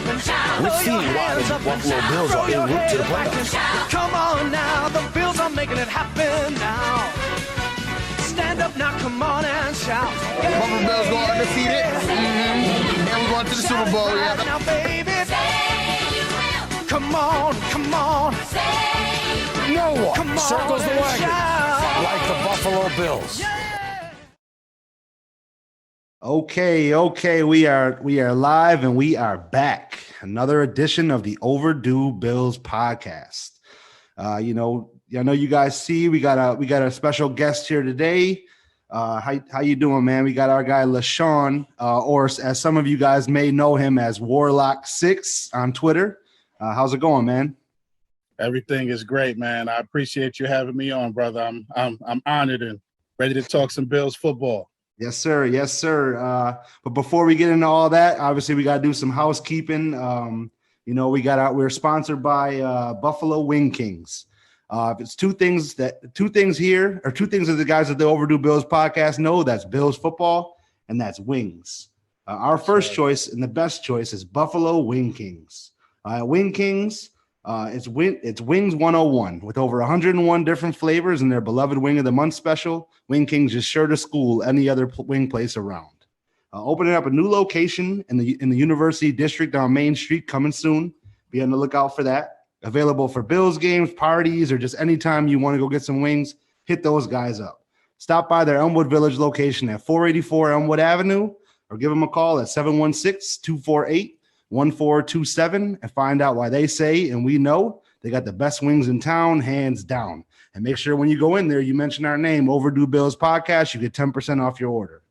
Let's see why the Buffalo Bills are en route to the playoffs. Come on now, the Bills are making it happen now. Stand up now, come on and shout. Buffalo Bills go undefeated. And we're going to the Super Bowl. Yeah. Now, baby, come on, come on. No one Come on circles the and wagon shout. like the Buffalo Bills. Okay, we are live and we are back. Another edition of the Overdue Bills podcast. I know you guys see we got a special guest here today. How you doing, man? We got our guy LeShawn, or as some of you guys may know him as Warlock6 on Twitter. How's it going, man? Everything is great, man. I appreciate you having me on, brother. I'm honored and ready to talk some Bills football. Yes, sir. Yes, sir. But before we get into all that, obviously we got to do some housekeeping. We're sponsored by Buffalo Wing Kings. If it's two things that the guys at the Overdue Bills podcast know, that's Bills football and that's wings. Our first choice and the best choice is Buffalo Wing Kings. Wing Kings, it's Wings 101 with over 101 different flavors in their beloved Wing of the Month special. Wing Kings is sure to school any other wing place around. Opening up a new location in the University District on Main Street coming soon. Be on the lookout for that. Available for Bills games, parties, or just anytime you want to go get some wings, hit those guys up. Stop by their Elmwood Village location at 484 Elmwood Avenue or give them a call at 716-248-1427 and find out why they say, and we know, they got the best wings in town, hands down. And make sure when you go in there, you mention our name, Overdue Bills Podcast. You get 10% off your order.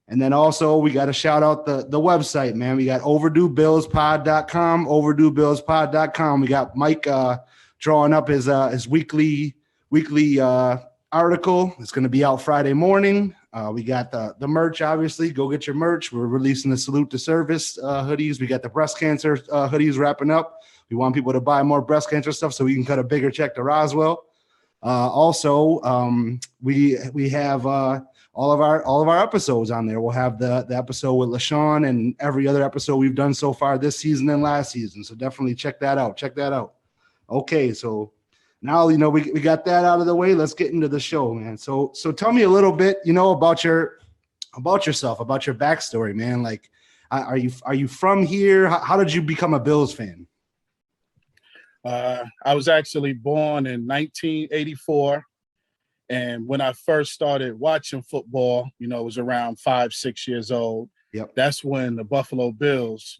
And then also we got to shout out the website, man. We got overduebillspod.com, overduebillspod.com. We got Mike drawing up his weekly article. It's going to be out Friday morning. We got the merch, obviously. Go get your merch. We're releasing the Salute to Service hoodies. We got the breast cancer hoodies wrapping up. We want people to buy more breast cancer stuff so we can cut a bigger check to Roswell. We have all of our episodes on there. We'll have the episode with LeShawn and every other episode we've done so far this season and last season. So definitely check that out. Okay, so now we got that out of the way. Let's get into the show, man. So tell me a little bit, about yourself, about your backstory, man. Like, are you from here? How did you become a Bills fan? I was actually born in 1984. And when I first started watching football, it was around 5-6 years old. Yep. That's when the Buffalo Bills,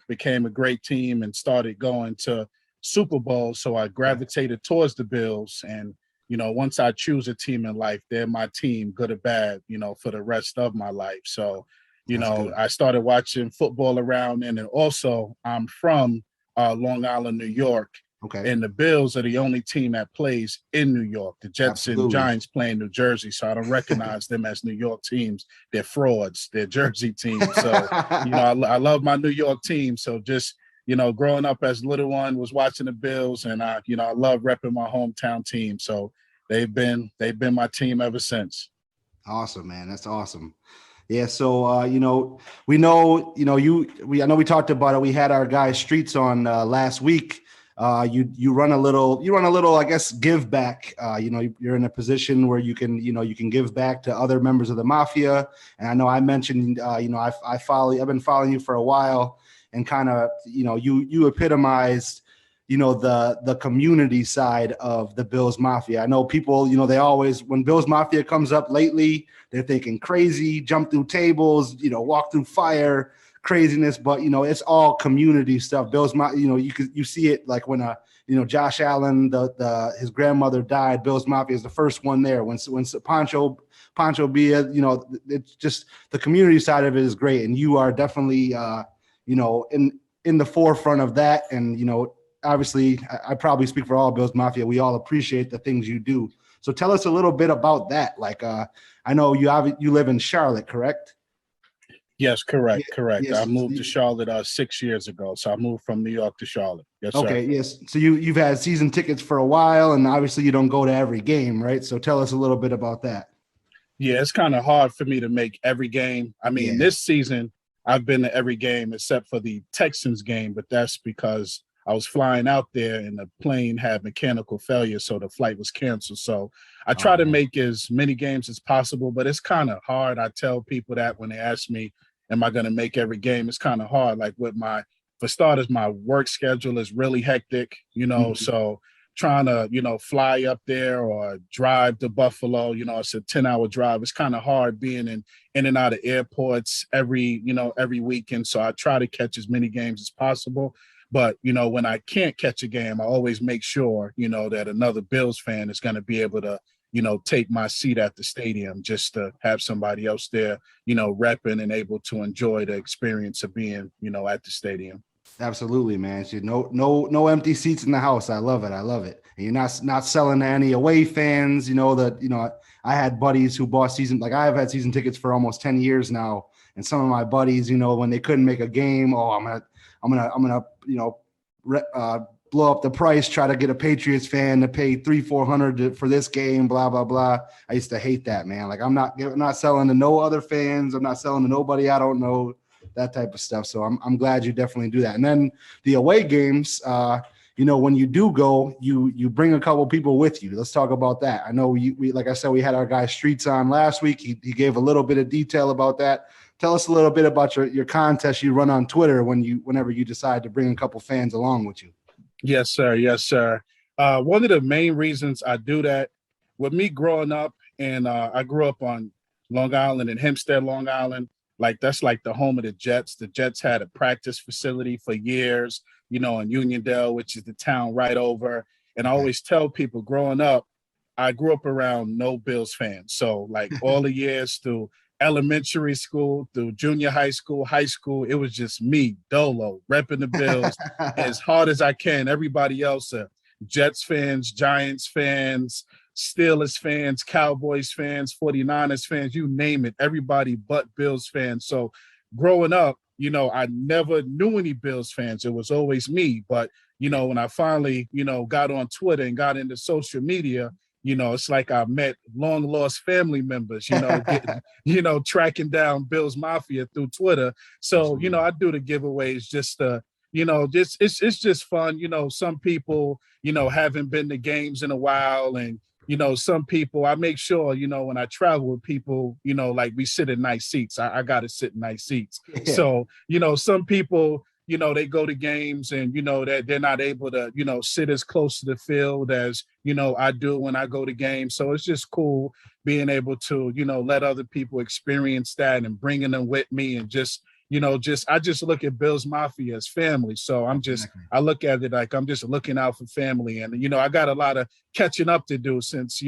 became a great team and started going to Super Bowls. So I gravitated towards the Bills. And, once I choose a team in life, they're my team, good or bad, for the rest of my life. So, I started watching football around. And then also I'm from Long Island, New York. Okay. And the Bills are the only team that plays in New York. The Jets and Giants play in New Jersey, so I don't recognize them as New York teams. They're frauds. They're Jersey teams. So, I love my New York team. So just, growing up as a little one was watching the Bills, and I love repping my hometown team. So they've been my team ever since. Awesome, man. That's awesome. Yeah. So, we know, I know we talked about it. We had our guy Streets on last week. You run a little, I guess, give back. You're in a position where you can give back to other members of the mafia. And I know I mentioned, I've been following you for a while, and kind of, you epitomized, the community side of the Bills Mafia. I know people, they always, when Bills Mafia comes up lately, they're thinking crazy, jump through tables, walk through fire, craziness, but it's all community stuff. Bills, you see it like when Josh Allen, his grandmother died. Bills Mafia is the first one there. When Pancho Villa, it's just the community side of it is great, and you are definitely in the forefront of that. And obviously, I probably speak for all Bills Mafia. We all appreciate the things you do. So tell us a little bit about that. Like, I know you live in Charlotte, correct? Yes, correct. Yes. I moved to Charlotte 6 years ago. So I moved from New York to Charlotte. Yes, sir. Okay, yes. So you've had season tickets for a while, and obviously you don't go to every game, right? So tell us a little bit about that. Yeah, it's kind of hard for me to make every game. I mean, This season I've been to every game except for the Texans game, but that's because I was flying out there and the plane had mechanical failure, so the flight was canceled. So I try to make as many games as possible, but it's kind of hard. I tell people that when they ask me, am I going to make every game? It's kind of hard. Like for starters, my work schedule is really hectic, so trying to, fly up there or drive to Buffalo, it's a 10-hour drive. It's kind of hard being in and out of airports every weekend. So I try to catch as many games as possible. But, when I can't catch a game, I always make sure, that another Bills fan is going to be able to, take my seat at the stadium just to have somebody else there, repping and able to enjoy the experience of being, at the stadium. Absolutely, man. So no empty seats in the house. I love it. And you're not selling to any away fans. I had buddies who bought I've had season tickets for almost 10 years now. And some of my buddies, when they couldn't make a game, I'm gonna blow up the price, try to get a Patriots fan to pay $300-400 for this game, blah blah blah. I used to hate that, man. Like I'm not selling to no other fans. I'm not selling to nobody I don't know, that type of stuff. So I'm glad you definitely do that. And then the away games, when you do go, you bring a couple people with you. Let's talk about that. I know we like I said, we had our guy Streets on last week. He gave a little bit of detail about that. Tell us a little bit about your contest you run on Twitter whenever you decide to bring a couple fans along with you. Yes, sir. Yes, sir. One of the main reasons I do that, with me growing up, and I grew up on Long Island and Hempstead, Long Island. Like that's like the home of the Jets. The Jets had a practice facility for years, in Uniondale, which is the town right over. And I always tell people growing up, I grew up around no Bills fans. So like all the years through elementary school, through junior high school, it was just me, Dolo, repping the Bills as hard as I can. Everybody else are Jets fans, Giants fans, Steelers fans, Cowboys fans, 49ers fans, you name it, everybody but Bills fans. So growing up, I never knew any Bills fans. It was always me. But, when I finally, got on Twitter and got into social media, it's like I met long lost family members, getting, tracking down Bills Mafia through Twitter. So, I do the giveaways just it's just fun. Some people, haven't been to games in a while, and some people, I make sure, when I travel with people, like we sit in nice seats. I got to sit in nice seats. Yeah. So, some people, they go to games and, that they're not able to, sit as close to the field as, I do when I go to games. So it's just cool being able to, let other people experience that and bringing them with me and just, I just look at Bills Mafia as family. So I look at it like I'm just looking out for family. And, I got a lot of catching up to do since,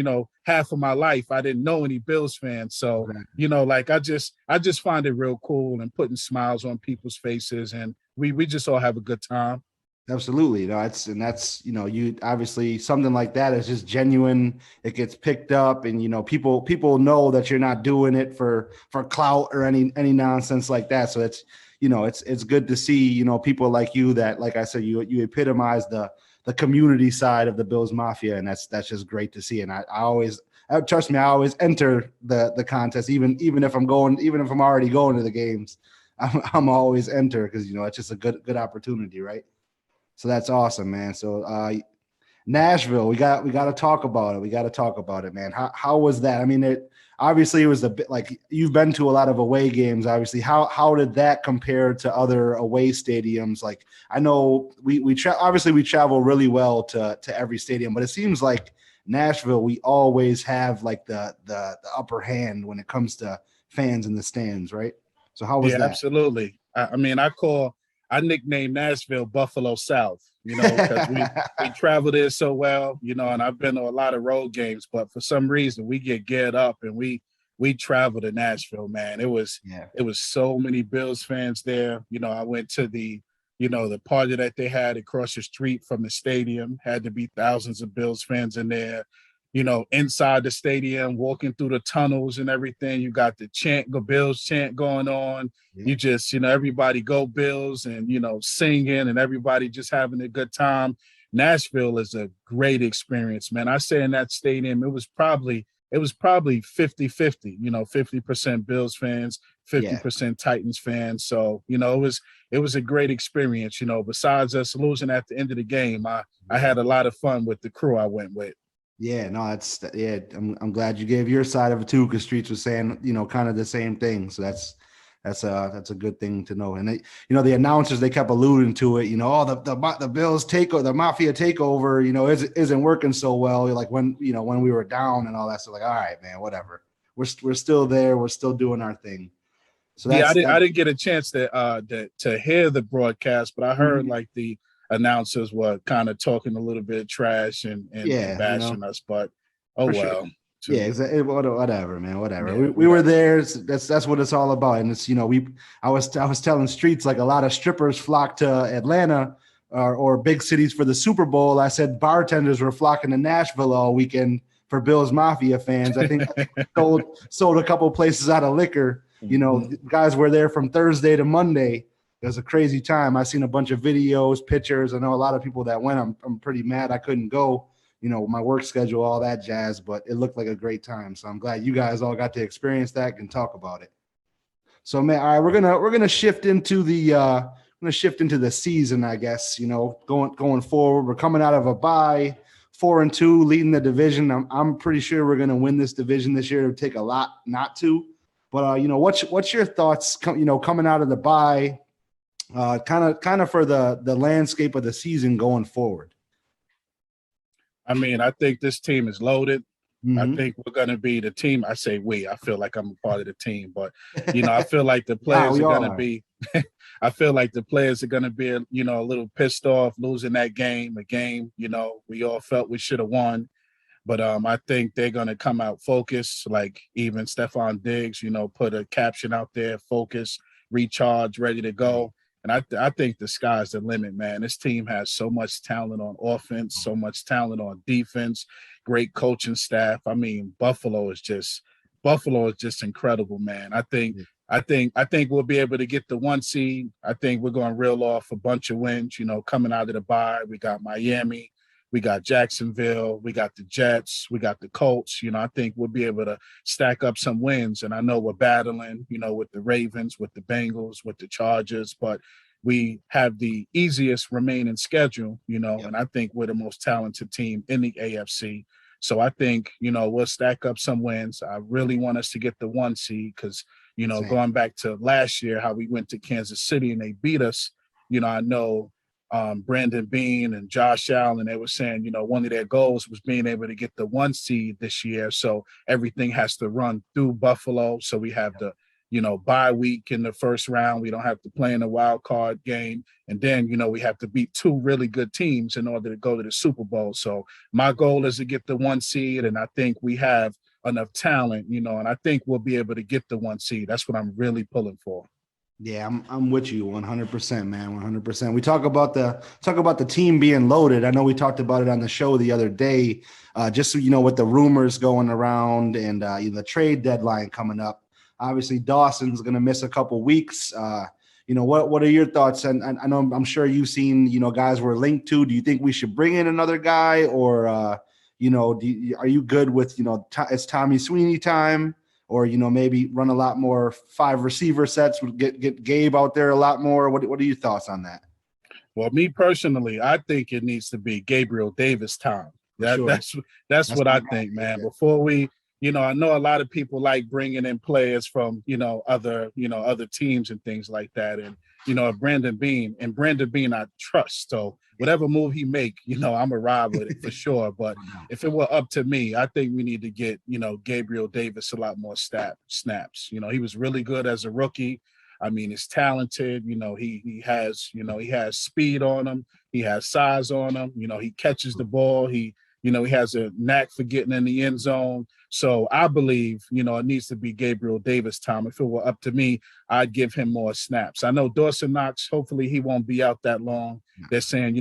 half of my life, I didn't know any Bills fans. So, I just find it real cool and putting smiles on people's faces. And we just all have a good time. Absolutely. That's you obviously something like that is just genuine. It gets picked up and, people know that you're not doing it for clout or any nonsense like that. So it's good to see, people like you that, like I said, you epitomize the community side of the Bills Mafia. And that's just great to see. And I always trust me, I always enter the contest, even if I'm already going to the games, I'm always enter because, it's just a good opportunity. Right. So that's awesome, man. So Nashville, we got to talk about it. We got to talk about it, man. How was that? I mean, it was a bit like you've been to a lot of away games. Obviously, how did that compare to other away stadiums? Like I know we travel really well to every stadium, but it seems like Nashville, we always have like the upper hand when it comes to fans in the stands, right? So how was that? Absolutely. I nicknamed Nashville Buffalo South, because we travel there so well, and I've been to a lot of road games, but for some reason we get geared up and we travel to Nashville, man. It was so many Bills fans there. I went to the party that they had across the street from the stadium, had to be thousands of Bills fans in there. Inside the stadium, walking through the tunnels and everything. You got the Bills chant going on. Yeah. You just, everybody go Bills and, singing and everybody just having a good time. Nashville is a great experience, man. I say in that stadium, it was probably it was probably 50-50, 50% Bills fans, 50% Titans fans. So, it was a great experience. Besides us losing at the end of the game, I had a lot of fun with the crew I went with. Yeah, no, I'm glad you gave your side of it too, because Streets was saying, kind of the same thing. So that's a good thing to know. And the announcers, they kept alluding to it, the Bills takeover, the Mafia takeover, isn't working so well. Like when we were down and all that. So like, all right, man, whatever. We're still there. We're still doing our thing. So I didn't get a chance to hear the broadcast, but I heard like the announcers were kind of talking a little bit of trash and bashing us, but well. Sure. Yeah, exactly. Whatever, man. Whatever. Yeah, we were there. That's what it's all about. And it's I was telling Streets, like, a lot of strippers flock to Atlanta or big cities for the Super Bowl. I said bartenders were flocking to Nashville all weekend for Bills Mafia fans. I think sold a couple places out of liquor. Guys were there from Thursday to Monday. It was a crazy time. I seen a bunch of videos, pictures. I know a lot of people that went. I'm pretty mad I couldn't go. My work schedule, all that jazz, but it looked like a great time. So I'm glad you guys all got to experience that and talk about it. So, man, all right, we're gonna shift into the season, I guess. Going forward, we're coming out of a bye, 4-2, leading the division. I'm pretty sure we're gonna win this division this year. It would take a lot not to. But what's your thoughts? Coming out of the bye. Kind of for the landscape of the season going forward. I mean, I think this team is loaded. I think we're going to be the team. I say we. I feel like I'm a part of the team, but I feel like the players are going to be. I feel like the players are going to be, a little pissed off losing that game. A game, we all felt we should have won, but I think they're going to come out focused. Like even Stephon Diggs, put a caption out there: focus, recharge, ready to go. And I think the sky's the limit, man. This team has so much talent on offense, so much talent on defense, great coaching staff. I mean, Buffalo is just incredible, man. I think we'll be able to get the 1 seed. I think we're going to reel off a bunch of wins, coming out of the bye. We got Miami, we got Jacksonville, we got the Jets, we got the Colts. I think we'll be able to stack up some wins. And I know we're battling, with the Ravens, with the Bengals, with the Chargers, but we have the easiest remaining schedule, and I think we're the most talented team in the AFC. So I think, we'll stack up some wins. I really want us to get the 1 seed because, going back to last year, how we went to Kansas City and they beat us, I know Brandon Beane and Josh Allen, they were saying, one of their goals was being able to get the 1 seed this year. So everything has to run through Buffalo. So we have the, bye week in the first round. We don't have to play in a wild card game. And then, we have to beat 2 really good teams in order to go to the Super Bowl. So my goal is to get the 1 seed. And I think we have enough talent, and I think we'll be able to get the 1 seed. That's what I'm really pulling for. Yeah, I'm with you 100%, man. 100%. We talk about the team being loaded. I know we talked about it on the show the other day, just so with the rumors going around and the trade deadline coming up. Obviously, Dawson's going to miss a couple weeks. What are your thoughts? And I know I'm sure you've seen guys we're linked to. Do you think we should bring in another guy, or are you good with it's Tommy Sweeney time? Or, maybe run a lot more 5 receiver sets, get Gabe out there a lot more. What are your thoughts on that? Well, me personally, I think it needs to be Gabriel Davis time. That's what I think, man. Yeah. Before we, I know a lot of people like bringing in players from, other teams and things like that. And, Brandon Beane I trust. So whatever move he make, I'm a ride with it for sure. But if it were up to me, I think we need to get, Gabriel Davis a lot more snaps. He was really good as a rookie. I mean, he's talented. He has speed on him. He has size on him. He catches the ball. He has a knack for getting in the end zone. So I believe, it needs to be Gabriel Davis time. If it were up to me, I'd give him more snaps. I know Dawson Knox, hopefully he won't be out that long. They're saying,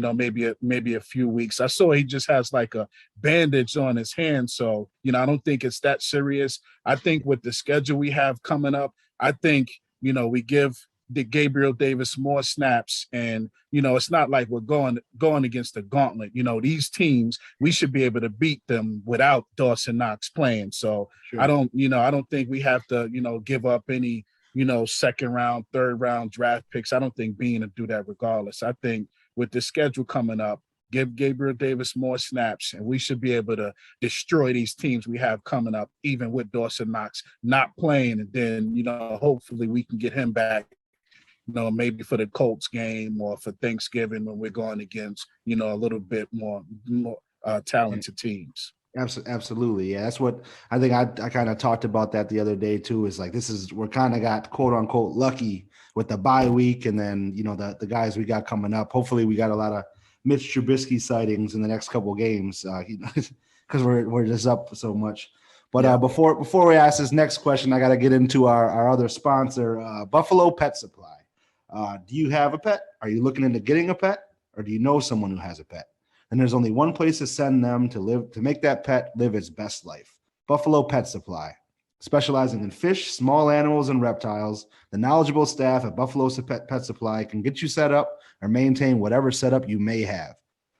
maybe a few weeks. I saw he just has like a bandage on his hand. So, I don't think it's that serious. I think with the schedule we have coming up, I think, we give Gabriel Davis more snaps. And, you know, it's not like we're going against the gauntlet. You know, these teams, we should be able to beat them without Dawson Knox playing. So Sure. I don't think we have to, you know, give up any, you know, second round, third round draft picks. I don't think Bean will do that regardless. I think with the schedule coming up, give Gabriel Davis more snaps, and we should be able to destroy these teams we have coming up, even with Dawson Knox not playing. And then, you know, hopefully we can get him back, you know, maybe for the Colts game or for Thanksgiving when we're going against, you know, a little bit more talented teams. Absolutely. Yeah. That's what I think I kind of talked about that the other day too, is like, we're kind of got quote unquote lucky with the bye week. And then, you know, the guys we got coming up, hopefully we got a lot of Mitch Trubisky sightings in the next couple of games, because we're just up so much. But before we ask this next question, I got to get into our other sponsor, Buffalo Pet Supply. Do you have a pet? Are you looking into getting a pet, or do you know someone who has a pet? And there's only one place to send them to make that pet live its best life. Buffalo Pet Supply. Specializing in fish, small animals, and reptiles, the knowledgeable staff at Buffalo Pet Supply can get you set up or maintain whatever setup you may have.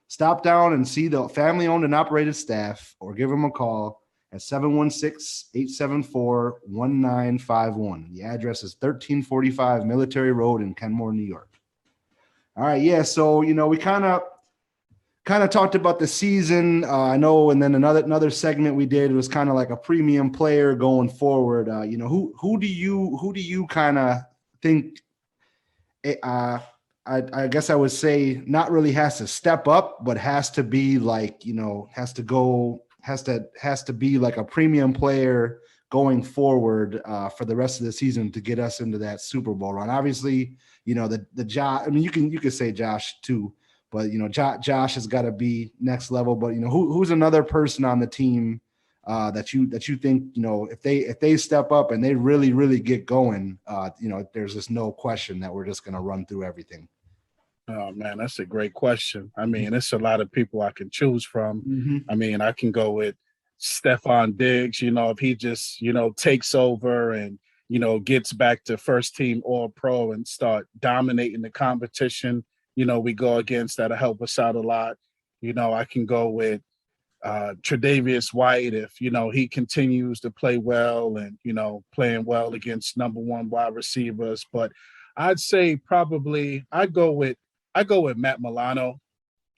Stop down and see the family-owned and operated staff, or give them a call at 716-874-1951. The address is 1345 Military Road in Kenmore, New York. All right, yeah, so, you know, we kind of talked about the season, I know, and then another segment we did was kind of like a premium player going forward. You know, who do you kind of think? I guess I would say not really has to step up, but has to be like, you know, has to be like a premium player going forward for the rest of the season to get us into that Super Bowl run. Obviously, you know, the Josh. I mean, you can say Josh too. But, you know, Josh has got to be next level. But, you know, who's another person on the team that you think, you know, if they step up and they really, really get going, you know, there's just no question that we're just going to run through everything. Oh, man, that's a great question. I mean, it's a lot of people I can choose from. Mm-hmm. I mean, I can go with Stephon Diggs, you know, if he just, you know, takes over and, you know, gets back to first team All-Pro and start dominating the competition, you know, we go against, that'll help us out a lot. You know, I can go with Tre'Davious White if, you know, he continues to play well and, you know, playing well against number one wide receivers. But I'd say probably I'd go with Matt Milano.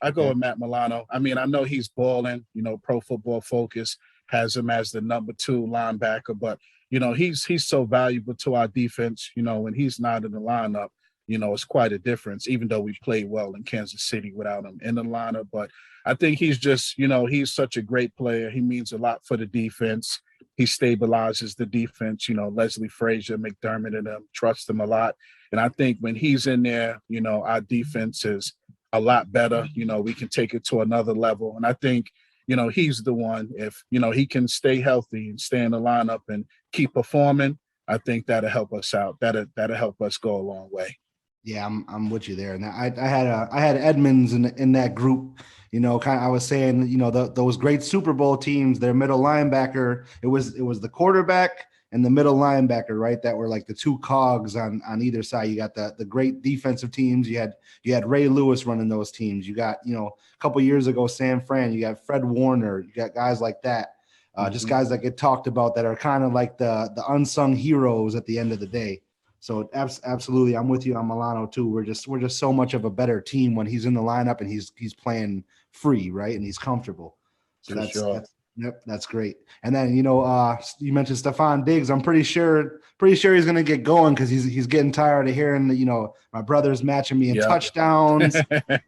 With Matt Milano. I mean, I know he's balling, you know, Pro Football Focus has him as the number 2 linebacker, but, you know, he's so valuable to our defense, you know, when he's not in the lineup. You know, it's quite a difference, even though we played well in Kansas City without him in the lineup. But I think he's just, you know, he's such a great player. He means a lot for the defense. He stabilizes the defense. You know, Leslie Frazier, McDermott, and them trust him a lot. And I think when he's in there, you know, our defense is a lot better. You know, we can take it to another level. And I think, you know, he's the one. If, you know, he can stay healthy and stay in the lineup and keep performing, I think that'll help us out. That'll help us go a long way. Yeah, I'm with you there. And I had Edmonds in that group. You know, I was saying, you know, those great Super Bowl teams, their middle linebacker, it was the quarterback and the middle linebacker, right? That were like the two cogs on either side. You got the great defensive teams. You had Ray Lewis running those teams. You got, you know, a couple years ago, San Fran. You got Fred Warner. You got guys like that. Just guys that get talked about that are kind of like the unsung heroes at the end of the day. So absolutely, I'm with you on Milano too. We're just so much of a better team when he's in the lineup and he's playing free, right? And he's comfortable. So that's great. And then, you know, you mentioned Stephon Diggs. I'm pretty sure he's going to get going because he's getting tired of hearing, you know, my brother's matching me in touchdowns.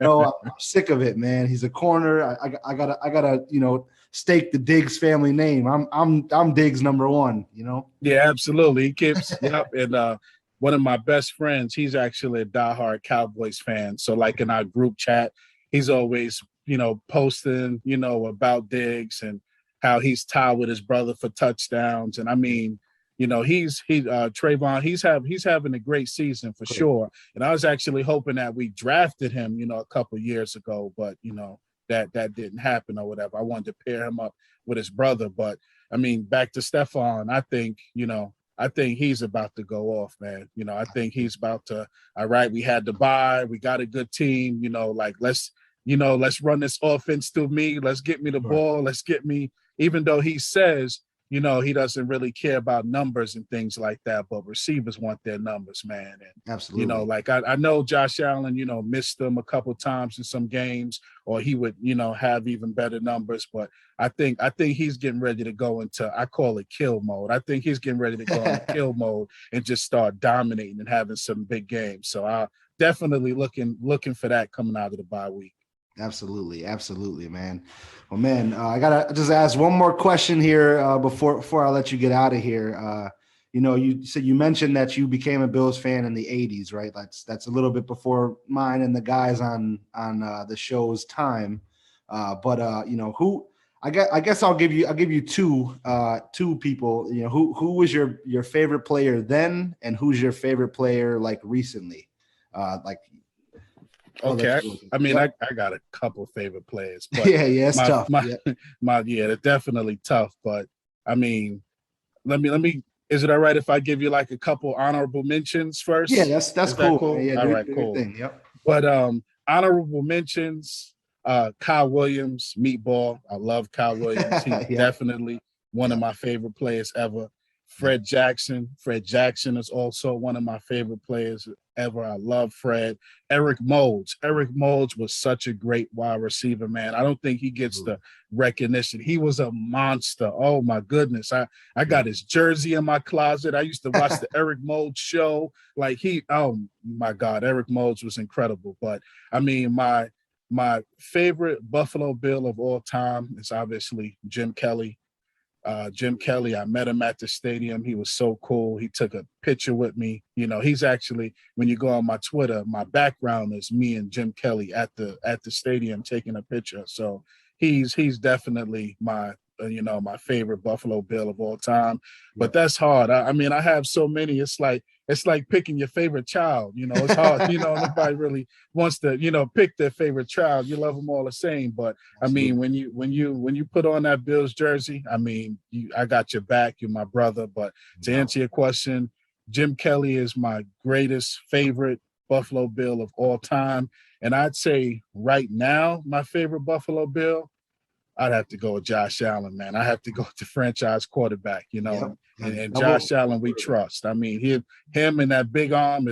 I'm sick of it, man. He's a corner. I gotta, you know, stake the Diggs family name. I'm Diggs number 1, you know? Yeah, absolutely. He keeps, and one of my best friends, he's actually a diehard Cowboys fan. So like in our group chat, he's always, you know, posting, you know, about Diggs and how he's tied with his brother for touchdowns. And I mean, you know, Trayvon, he's having a great season for sure. And I was actually hoping that we drafted him, you know, a couple of years ago, but, you know, that didn't happen or whatever. I wanted to pair him up with his brother. But I mean, back to Stephon, I think, you know, I think he's about to go off, man. You know, I think he's about to. All right, we had the bye. We got a good team. You know, like let's run this offense through me. Let's get me the ball. Let's get me. Even though he says, you know, he doesn't really care about numbers and things like that, but receivers want their numbers, man. And Absolutely. you know, like I know Josh Allen, you know, missed them a couple times in some games, or he would, you know, have even better numbers. But I think he's getting ready to go into, I call it kill mode. I think he's getting ready to go into kill mode and just start dominating and having some big games. So I definitely looking for that coming out of the bye week. Absolutely, man. Well, man, I gotta just ask one more question here before I let you get out of here. You know, you mentioned that you became a Bills fan in the '80s, right? That's a little bit before mine and the guys on the show's time. But you know, who I guess I'll give you two people. You know, who was your favorite player then, and who's your favorite player like recently, like. Okay, I mean, yep. I got a couple favorite players, but yeah, it's tough. They're definitely tough. But I mean, let me. Is it all right if I give you like a couple honorable mentions first? Yeah, that's cool. Cool? Yeah, all right, cool. Yep. But honorable mentions, Kyle Williams, Meatball. I love Kyle Williams. He's definitely one of my favorite players ever. Fred Jackson. Fred Jackson is also one of my favorite players ever. I love Fred. Eric Moulds. Eric Moulds was such a great wide receiver, man. I don't think he gets the recognition. He was a monster. Oh, my goodness. I got his jersey in my closet. I used to watch the Eric Moulds show. Like oh, my God, Eric Moulds was incredible. But, I mean, my favorite Buffalo Bill of all time is obviously Jim Kelly. Jim Kelly, I met him at the stadium. He was so cool. He took a picture with me. You know, he's actually, when you go on my Twitter, my background is me and Jim Kelly at the stadium taking a picture. So he's definitely my my favorite Buffalo Bill of all time. But that's hard. I mean, I have so many. It's like picking your favorite child. You know, it's hard. You know, nobody really wants to, pick their favorite child. You love them all the same. But I mean, when you put on that Bills jersey, I mean, I got your back. You're my brother. But to answer your question, Jim Kelly is my greatest favorite Buffalo Bill of all time. And I'd say right now, my favorite Buffalo Bill, I'd have to go with Josh Allen, man. I have to go with the franchise quarterback, and Josh Allen we trust. I mean, him and that big arm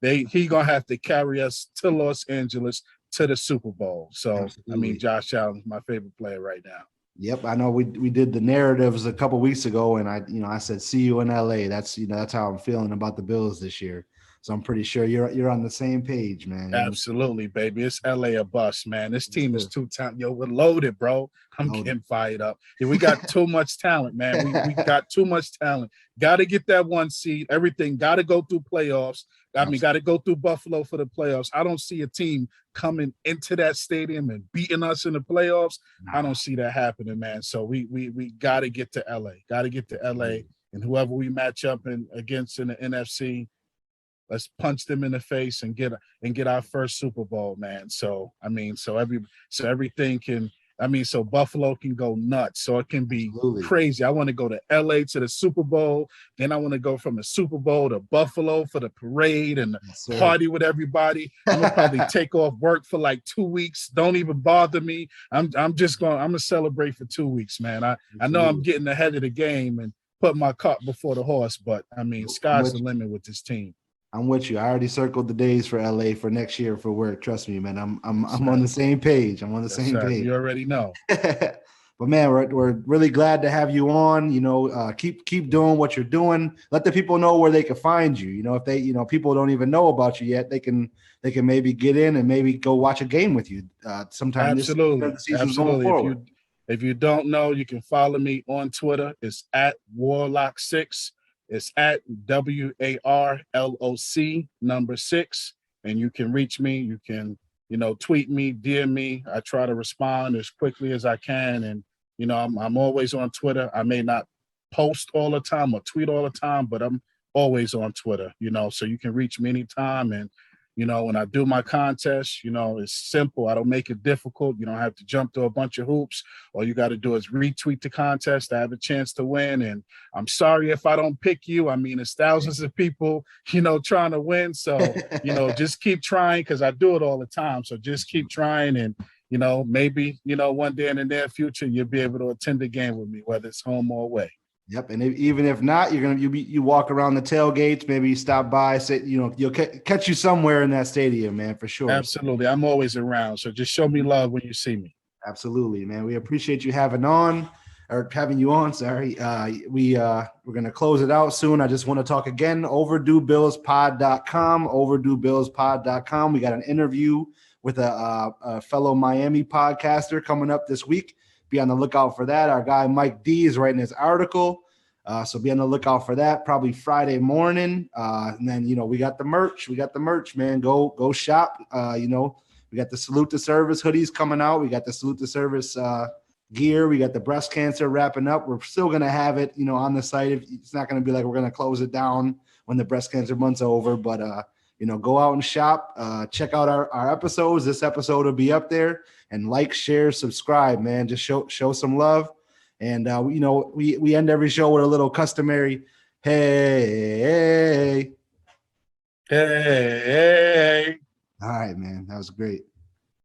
he gonna have to carry us to Los Angeles to the Super Bowl. So absolutely. I mean, Josh Allen is my favorite player right now. Yep, I know we did the narratives a couple weeks ago, and I said see you in LA. That's that's how I'm feeling about the Bills this year. So I'm pretty sure you're on the same page, man. Absolutely, baby. It's LA a bus, man. This team is too talented. Yo, we're loaded, bro. I'm getting fired up. Yeah, we got too much talent, man. We got too much talent. Got to get that 1 seed. Everything got to go through playoffs. I mean, got to go through Buffalo for the playoffs. I don't see a team coming into that stadium and beating us in the playoffs. I don't see that happening, man. So we got to get to LA. Got to get to LA, and whoever we match up against in the NFC, let's punch them in the face and get our first Super Bowl, man. So I mean, so everything can. I mean, so Buffalo can go nuts. So it can be crazy. I want to go to LA to the Super Bowl. Then I want to go from the Super Bowl to Buffalo for the parade and the party with everybody. I'm gonna probably take off work for like 2 weeks. Don't even bother me. I'm gonna celebrate for 2 weeks, man. I know I'm getting ahead of the game and put my cart before the horse, but I mean, sky's the limit with this team. I'm with you. I already circled the days for LA for next year for work. Trust me, man. I'm on the same page. I'm on the same page. You already know. But man, we're really glad to have you on. Keep doing what you're doing. Let the people know where they can find you. If they, people don't even know about you yet, they can maybe get in and maybe go watch a game with you sometime. Absolutely. If you don't know, you can follow me on Twitter. It's at Warlock6. It's at WARLOC number 6, and you can reach me. You can, tweet me, DM me. I try to respond as quickly as I can, and I'm always on Twitter. I may not post all the time or tweet all the time, but I'm always on Twitter. So you can reach me anytime, and You know, when I do my contest, you know, it's simple. I don't make it difficult. You don't have to jump through a bunch of hoops. All you got to do is retweet the contest to have a chance to win. And I'm sorry if I don't pick you. I mean, it's thousands of people, you know, trying to win. So, you know, just keep trying, because I do it all the time. So just keep trying, and, you know, maybe, you know, one day in the near future, you'll be able to attend a game with me, whether it's home or away. Yep, and even if not, you walk around the tailgates, maybe you stop by, say, you know, you'll catch you somewhere in that stadium, man, for sure. Absolutely, I'm always around, so just show me love when you see me. Absolutely, man. We appreciate you having you on. Sorry, we're gonna close it out soon. I just want to talk again. OverdueBillsPod.com. OverdueBillsPod.com. We got an interview with a fellow Miami podcaster coming up this week. Be on the lookout for that. Our guy Mike D is writing his article, so be on the lookout for that. Probably Friday morning, and then, you know, we got the merch. Man. Go shop. You know, we got the Salute to Service hoodies coming out. We got the Salute to Service gear. We got the breast cancer wrapping up. We're still gonna have it, you know, on the site. It's not gonna be like we're gonna close it down when the breast cancer month's over, but you know, go out and shop. Check out our episodes. This episode will be up there. And like, share, subscribe, man. Just show some love. And you know, we end every show with a little customary hey. Hey. All right, man. That was great.